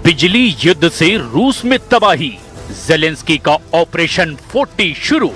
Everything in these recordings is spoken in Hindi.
बिजली युद्ध से रूस में तबाही, ज़ेलेंस्की का ऑपरेशन 40 शुरू।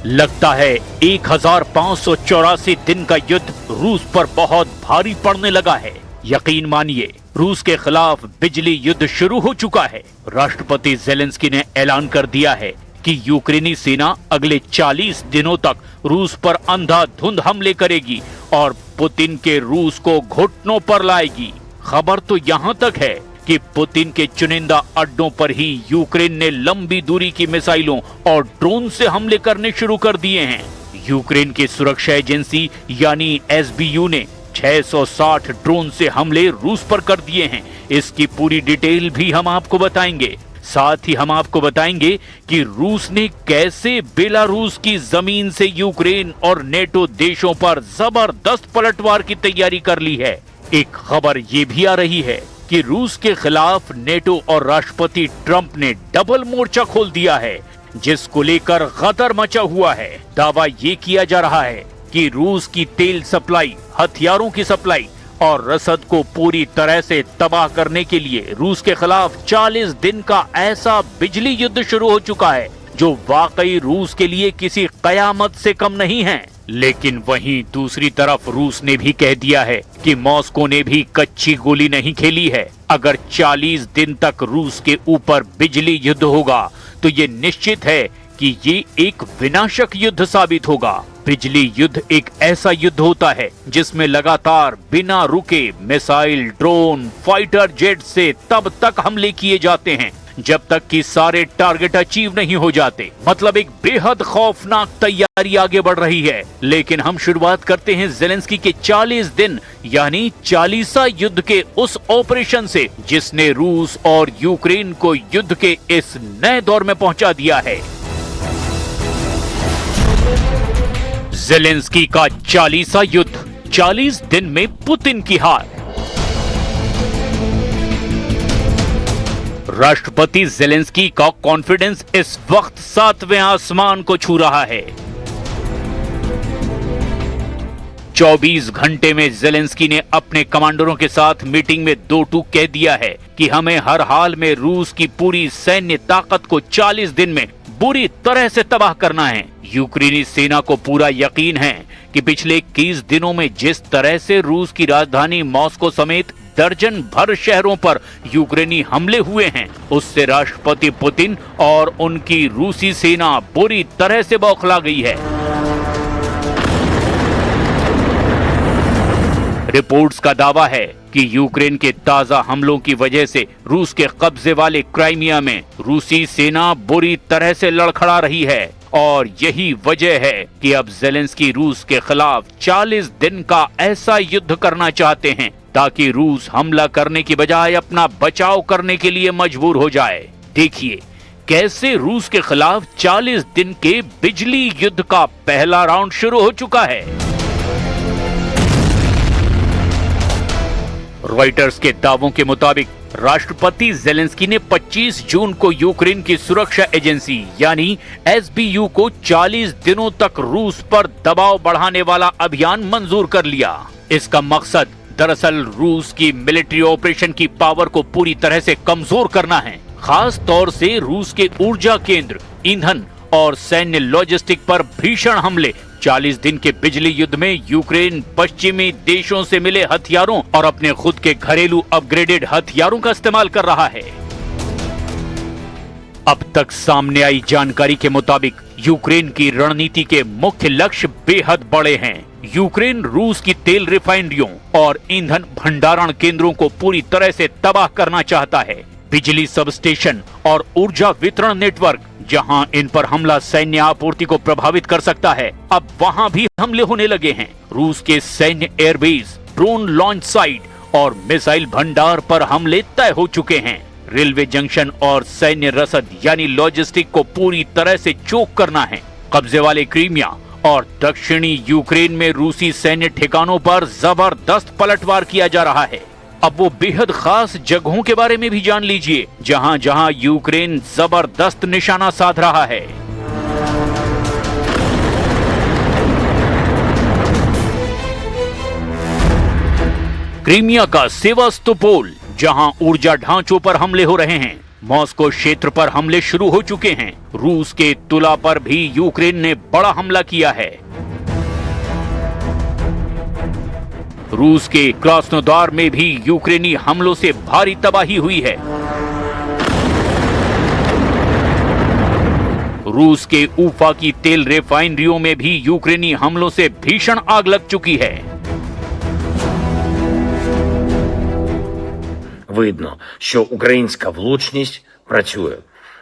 लगता है 1584 दिन का युद्ध रूस पर बहुत भारी पड़ने लगा है। यकीन मानिए, रूस के खिलाफ बिजली युद्ध शुरू हो चुका है। राष्ट्रपति ज़ेलेंस्की ने ऐलान कर दिया है कि यूक्रेनी सेना अगले 40 दिनों तक रूस पर अंधाधुंध हमले करेगी और पुतिन के रूस को घुटनों पर लाएगी। खबर तो यहाँ तक है कि पुतिन के चुनिंदा अड्डों पर ही यूक्रेन ने लंबी दूरी की मिसाइलों और ड्रोन से हमले करने शुरू कर दिए हैं। यूक्रेन की सुरक्षा एजेंसी यानी एसबीयू ने 660 ड्रोन से हमले रूस पर कर दिए हैं। इसकी पूरी डिटेल भी हम आपको बताएंगे। साथ ही हम आपको बताएंगे कि रूस ने कैसे बेलारूस की जमीन से यूक्रेन और नेटो देशों पर जबरदस्त पलटवार की तैयारी कर ली है। एक खबर ये भी आ रही है कि रूस के खिलाफ नेटो और राष्ट्रपति ट्रंप ने डबल मोर्चा खोल दिया है, जिसको लेकर गदर मचा हुआ है। दावा ये किया जा रहा है कि रूस की तेल सप्लाई, हथियारों की सप्लाई और रसद को पूरी तरह से तबाह करने के लिए रूस के खिलाफ 40 दिन का ऐसा बिजली युद्ध शुरू हो चुका है जो वाकई रूस के लिए किसी कयामत से कम नहीं है। लेकिन वहीं दूसरी तरफ रूस ने भी कह दिया है कि मॉस्को ने भी कच्ची गोली नहीं खेली है। अगर 40 दिन तक रूस के ऊपर बिजली युद्ध होगा तो ये निश्चित है कि ये एक विनाशक युद्ध साबित होगा। बिजली युद्ध एक ऐसा युद्ध होता है जिसमें लगातार बिना रुके मिसाइल, ड्रोन, फाइटर जेट से तब तक हमले किए जाते हैं जब तक कि सारे टारगेट अचीव नहीं हो जाते। मतलब एक बेहद खौफनाक तैयारी आगे बढ़ रही है। लेकिन हम शुरुआत करते हैं ज़ेलेंस्की के 40 दिन यानी 40 युद्ध के उस ऑपरेशन से जिसने रूस और यूक्रेन को युद्ध के इस नए दौर में पहुंचा दिया है। ज़ेलेंस्की का 40 युद्ध, 40 दिन में पुतिन की हार। राष्ट्रपति ज़ेलेंस्की का कॉन्फिडेंस इस वक्त 7वें आसमान को छू रहा है। 24 घंटे में ज़ेलेंस्की ने अपने कमांडरों के साथ मीटिंग में दो टूक कह दिया है कि हमें हर हाल में रूस की पूरी सैन्य ताकत को 40 दिन में बुरी तरह से तबाह करना है। यूक्रेनी सेना को पूरा यकीन है कि पिछले 21 दिनों में जिस तरह से रूस की राजधानी मॉस्को समेत दर्जन भर शहरों पर यूक्रेनी हमले हुए हैं, उससे राष्ट्रपति पुतिन और उनकी रूसी सेना बुरी तरह से बौखला गई है। रिपोर्ट्स का दावा है कि यूक्रेन के ताजा हमलों की वजह से रूस के कब्जे वाले क्राइमिया में रूसी सेना बुरी तरह से लड़खड़ा रही है और यही वजह है कि अब ज़ेलेंस्की रूस के खिलाफ 40 दिन का ऐसा युद्ध करना चाहते हैं ताकि रूस हमला करने की बजाय अपना बचाव करने के लिए मजबूर हो जाए। देखिए कैसे रूस के खिलाफ 40 दिन के बिजली युद्ध का पहला राउंड शुरू हो चुका है। रॉयटर्स के दावों के मुताबिक राष्ट्रपति ज़ेलेंस्की ने 25 जून को यूक्रेन की सुरक्षा एजेंसी यानी एसबीयू को 40 दिनों तक रूस पर दबाव बढ़ाने वाला अभियान मंजूर कर लिया। इसका मकसद दरअसल रूस की मिलिट्री ऑपरेशन की पावर को पूरी तरह से कमजोर करना है, खास तौर से रूस के ऊर्जा केंद्र, ईंधन और सैन्य लॉजिस्टिक पर भीषण हमले। 40 दिन के बिजली युद्ध में यूक्रेन पश्चिमी देशों से मिले हथियारों और अपने खुद के घरेलू अपग्रेडेड हथियारों का इस्तेमाल कर रहा है। अब तक सामने आई जानकारी के मुताबिक यूक्रेन की रणनीति के मुख्य लक्ष्य बेहद बड़े हैं। यूक्रेन रूस की तेल रिफाइनरियों और ईंधन भंडारण केंद्रों को पूरी तरह से तबाह करना चाहता है। बिजली सबस्टेशन और ऊर्जा वितरण नेटवर्क जहां इन पर हमला सैन्य आपूर्ति को प्रभावित कर सकता है, अब वहां भी हमले होने लगे हैं। रूस के सैन्य एयरबेस, ड्रोन लॉन्च साइट और मिसाइल भंडार पर हमले तय हो चुके हैं। रेलवे जंक्शन और सैन्य रसद यानी लॉजिस्टिक को पूरी तरह से चोक करना है। कब्जे वाले क्रीमिया और दक्षिणी यूक्रेन में रूसी सैन्य ठिकानों पर जबरदस्त पलटवार किया जा रहा है। अब वो बेहद खास जगहों के बारे में भी जान लीजिए जहां जहां यूक्रेन जबरदस्त निशाना साध रहा है। क्रीमिया का सेवास्तोपोल, जहां ऊर्जा ढांचों पर हमले हो रहे हैं। मॉस्को क्षेत्र पर हमले शुरू हो चुके हैं। रूस के तुला पर भी यूक्रेन ने बड़ा हमला किया है। रूस के क्रास्नोदार में भी यूक्रेनी हमलों से भारी तबाही हुई है। रूस के ऊफा की तेल रिफाइनरियों में भी यूक्रेनी हमलों से भीषण आग लग चुकी है। Видно, що українська влучність працює.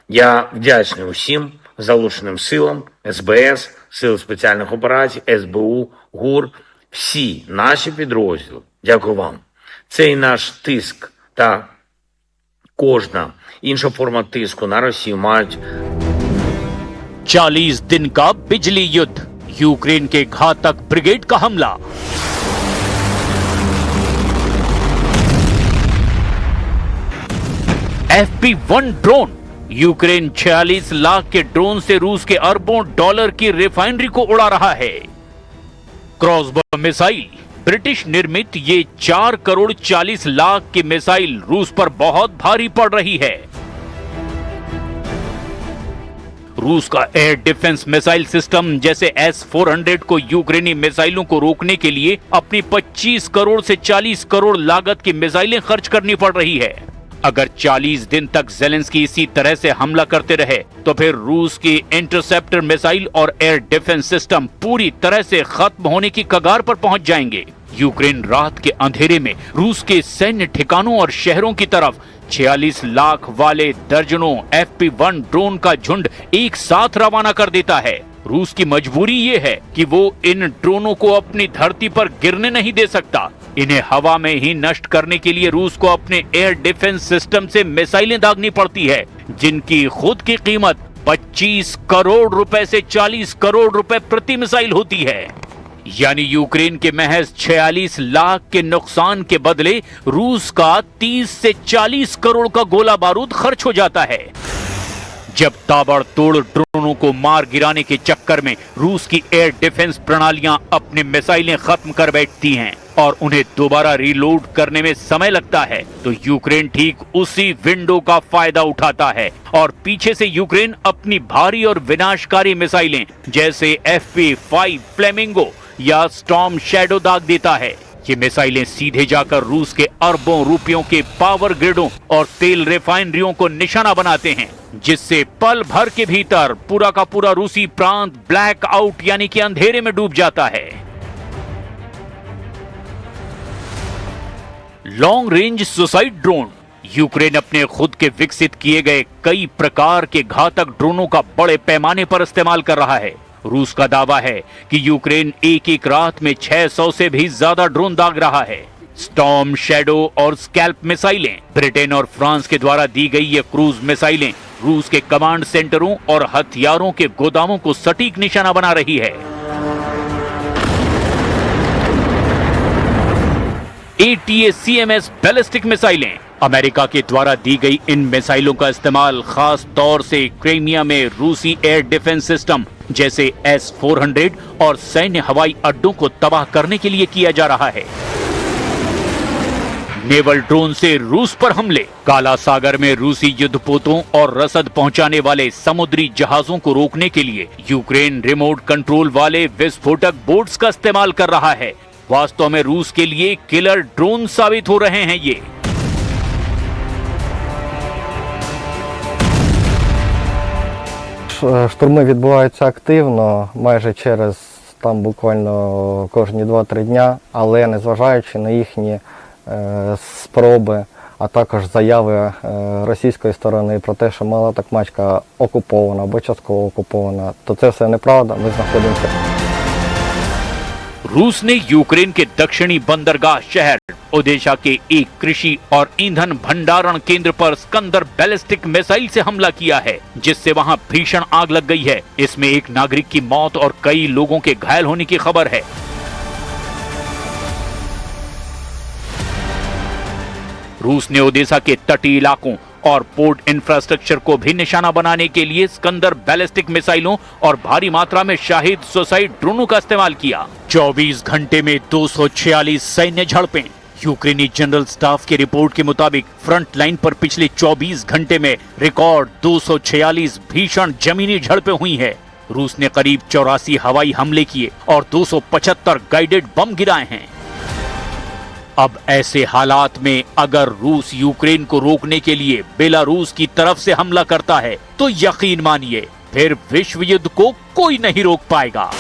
Я вдячний усім залученим силам, СБС, Сил спеціальних операцій, СБУ, ГУР, всі наші підрозділи. Дякую вам. Цей наш тиск та кожна інша форма тиску на Росію мають 40 दिन का बिजली युद्ध, यूक्रेन के घातक ब्रिगेड का हमला। FP1 ड्रोन, यूक्रेन 46 लाख के ड्रोन से रूस के अरबों डॉलर की रिफाइनरी को उड़ा रहा है। क्रॉसबो मिसाइल, ब्रिटिश निर्मित ये 4 करोड़ 40 लाख की मिसाइल रूस पर बहुत भारी पड़ रही है। रूस का एयर डिफेंस मिसाइल सिस्टम जैसे S-400 को यूक्रेनी मिसाइलों को रोकने के लिए अपनी 25 करोड़ से 40 करोड़ लागत की मिसाइलें खर्च करनी पड़ रही है। अगर 40 दिन तक ज़ेलेंस्की इसी तरह से हमला करते रहे तो फिर रूस की इंटरसेप्टर मिसाइल और एयर डिफेंस सिस्टम पूरी तरह से खत्म होने की कगार पर पहुंच जाएंगे। यूक्रेन रात के अंधेरे में रूस के सैन्य ठिकानों और शहरों की तरफ 46 लाख वाले दर्जनों FP1 ड्रोन का झुंड एक साथ रवाना कर देता है। रूस की मजबूरी ये है कि वो इन ड्रोनों को अपनी धरती पर गिरने नहीं दे सकता। इन्हें हवा में ही नष्ट करने के लिए रूस को अपने एयर डिफेंस सिस्टम से मिसाइलें दागनी पड़ती है, जिनकी खुद की कीमत 25 करोड़ रुपए से 40 करोड़ रुपए प्रति मिसाइल होती है। यानी यूक्रेन के महज 46 लाख के नुकसान के बदले रूस का 30 से 40 करोड़ का गोला बारूद खर्च हो जाता है। जब ताबड़तोड़ ड्रोनों को मार गिराने के चक्कर में रूस की एयर डिफेंस प्रणालियां अपनी मिसाइलें खत्म कर बैठती हैं और उन्हें दोबारा रीलोड करने में समय लगता है, तो यूक्रेन ठीक उसी विंडो का फायदा उठाता है और पीछे से यूक्रेन अपनी भारी और विनाशकारी मिसाइलें जैसे FP5 फ्लेमिंगो या स्टॉर्म शैडो दाग देता है। ये मिसाइलें सीधे जाकर रूस के अरबों रुपयों के पावर ग्रिडों और तेल रिफाइनरियों को निशाना बनाते हैं, जिससे पल भर के भीतर पूरा का पूरा रूसी प्रांत ब्लैक आउट यानी कि अंधेरे में डूब जाता है। Long range suicide drone, Ukraine अपने खुद के विकसित किए गए कई प्रकार के घातक ड्रोनों का बड़े पैमाने पर इस्तेमाल कर रहा है। रूस का दावा है कि यूक्रेन एक एक रात में 600 से भी ज्यादा ड्रोन दाग रहा है। स्टॉर्म शैडो और स्कैल्प मिसाइलें, ब्रिटेन और फ्रांस के द्वारा दी गई ये क्रूज मिसाइलें रूस के कमांड सेंटरों और हथियारों के गोदामों को सटीक निशाना बना रही है। ATACMS बैलिस्टिक मिसाइलें, अमेरिका के द्वारा दी गई इन मिसाइलों का इस्तेमाल खास तौर से क्रीमिया में रूसी एयर डिफेंस सिस्टम जैसे S-400 और सैन्य हवाई अड्डों को तबाह करने के लिए किया जा रहा है। नेवल ड्रोन से रूस पर हमले, काला सागर में रूसी युद्धपोतों और रसद पहुंचाने वाले समुद्री जहाजों को रोकने के लिए यूक्रेन रिमोट कंट्रोल वाले विस्फोटक बोट्स का इस्तेमाल कर रहा है। वास्तव में रूस के लिए किलर ड्रोन साबित हो रहे हैं ये। Штурми відбуваються активно, майже через там буквально кожні 2-3 дня, але незважаючи на їхні спроби, а також заяви російської сторони про те, що Мала Токмачка окупована або частково окупована, то це все неправда, ми знаходимося. रूस ने यूक्रेन के दक्षिणी बंदरगाह शहर ओदेशा के एक कृषि और ईंधन भंडारण केंद्र पर स्कंदर बैलिस्टिक मिसाइल से हमला किया है, जिससे वहां भीषण आग लग गई है। इसमें एक नागरिक की मौत और कई लोगों के घायल होने की खबर है। रूस ने ओदेशा के तटीय इलाकों और पोर्ट इंफ्रास्ट्रक्चर को भी निशाना बनाने के लिए स्कंदर बैलिस्टिक मिसाइलों और भारी मात्रा में शाहिद सुसाइड ड्रोनों का इस्तेमाल किया। 24 घंटे में 246 सैन्य झड़पें, यूक्रेनी जनरल स्टाफ की रिपोर्ट के मुताबिक फ्रंट लाइन पर पिछले 24 घंटे में रिकॉर्ड 246 भीषण जमीनी झड़पें हुई है। रूस ने करीब 84 हवाई हमले किए और 275 गाइडेड बम गिराए हैं। अब ऐसे हालात में अगर रूस यूक्रेन को रोकने के लिए बेलारूस की तरफ से हमला करता है तो यकीन मानिए फिर विश्व युद्ध को कोई नहीं रोक पाएगा।